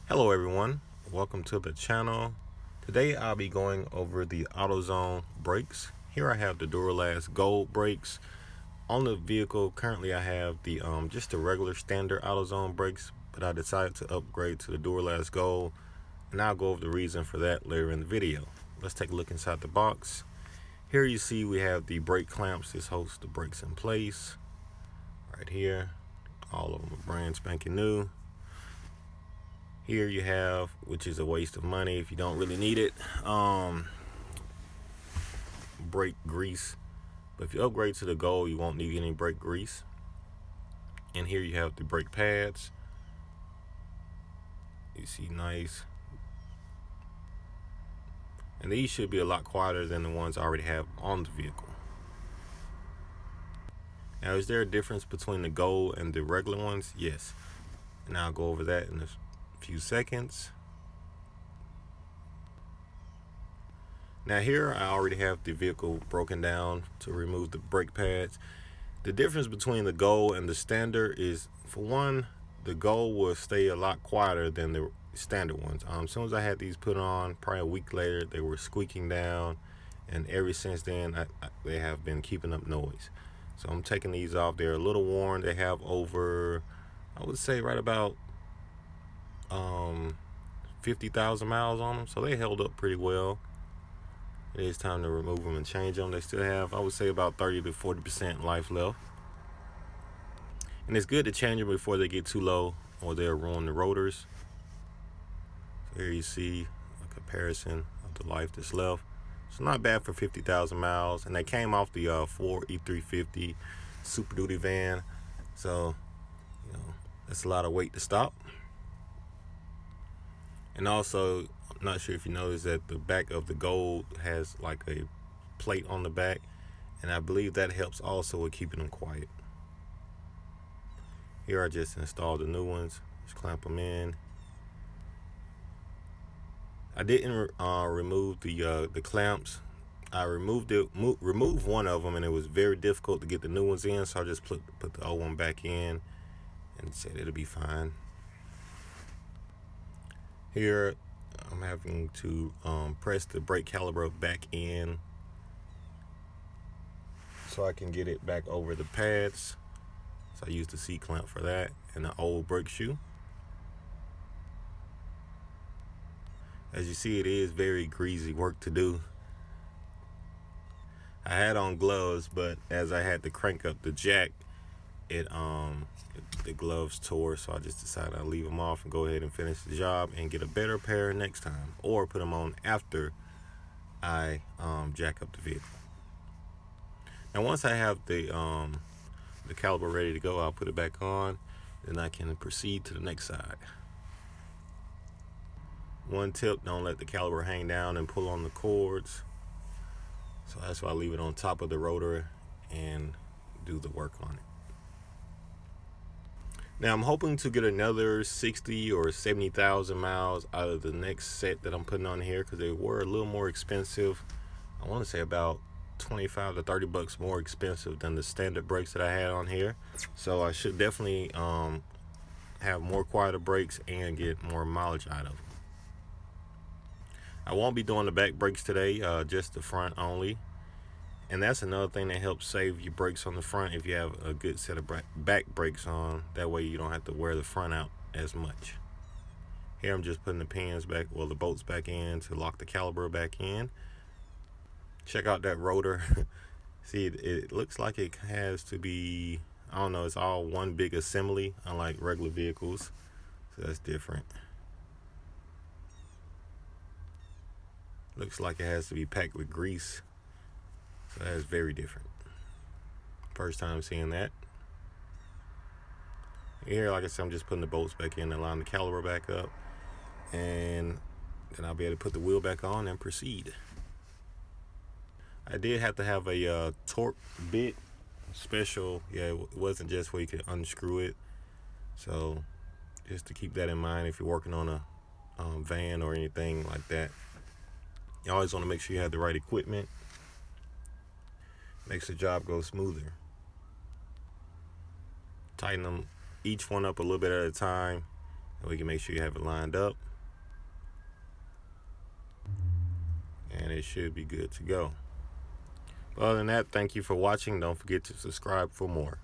Hello everyone, welcome to the channel. Today I'll be going over the AutoZone brakes. Here I have the Duralast Gold brakes. On the vehicle currently I have the just the regular standard AutoZone brakes, but I decided to upgrade to the Duralast Gold, and I'll go over the reason for that later in the video. Let's take a look inside the box. Here you see we have the brake clamps. This holds the brakes in place right here. All of them are brand spanking new. Here you have, which is a waste of money if you don't really need it, brake grease. But if you upgrade to the Gold, you won't need any brake grease. And here you have the brake pads. You see, nice. And these should be a lot quieter than the ones I already have on the vehicle. Now, is there a difference between the Gold and the regular ones? Yes. And I'll go over that in a few seconds. Now here I already have the vehicle broken down to remove the brake pads. The difference between the Gold and the standard is, for one, the Gold will stay a lot quieter than the standard ones. As soon as I had these put on, probably a week later, they were squeaking down, and ever since then they have been keeping up noise. So I'm taking these off. They're a little worn. They have over, I would say, right about 50,000 miles on them, so they held up pretty well. It is time to remove them and change them. They still have, I would say, about 30 to 40% life left, and it's good to change them before they get too low or they'll ruin the rotors. So here you see a comparison of the life that's left. It's not bad for 50,000 miles, and they came off the Ford E350 Super Duty van, so that's a lot of weight to stop. And also, I'm not sure if you noticed that the back of the Gold has like a plate on the back, and I believe that helps also with keeping them quiet. Here I just installed the new ones. Just clamp them in. I didn't remove the clamps. I removed one of them, and it was very difficult to get the new ones in, so I just put the old one back in and said it'll be fine. Here I'm having to press the brake caliper back in so I can get it back over the pads. So I used the C-clamp for that and the old brake shoe. As you see, it is very greasy work to do. I had on gloves, but as I had to crank up the jack, the gloves tore, so I just decided I'd leave them off and go ahead and finish the job and get a better pair next time, or put them on after I jack up the vehicle. Now once I have the caliper ready to go, I'll put it back on, then I can proceed to the next side. One tip: don't let the caliper hang down and pull on the cords. So that's why I leave it on top of the rotor and do the work on it. Now I'm hoping to get another 60 or 70,000 miles out of the next set that I'm putting on here, because they were a little more expensive. I want to say about 25 to 30 bucks more expensive than the standard brakes that I had on here. So I should definitely have more quieter brakes and get more mileage out of them. I won't be doing the back brakes today, just the front only. And that's another thing that helps save your brakes on the front if you have a good set of back brakes on. That way you don't have to wear the front out as much. Here I'm just putting the pins back, well, the bolts back in to lock the caliper back in. Check out that rotor. See, it looks like it has to be, I don't know, it's all one big assembly, unlike regular vehicles. So that's different. Looks like it has to be packed with grease. So that is very different. First time seeing that. Here, like I said, I'm just putting the bolts back in and lining the caliper back up. And then I'll be able to put the wheel back on and proceed. I did have to have a torque bit special. Yeah, it wasn't just where you could unscrew it. So just to keep that in mind if you're working on a van or anything like that. You always want to make sure you have the right equipment. Makes the job go smoother. Tighten them each one up a little bit at a time And we can make sure you have it lined up. And it should be good to go. But other than that, thank you for watching. Don't forget to subscribe for more.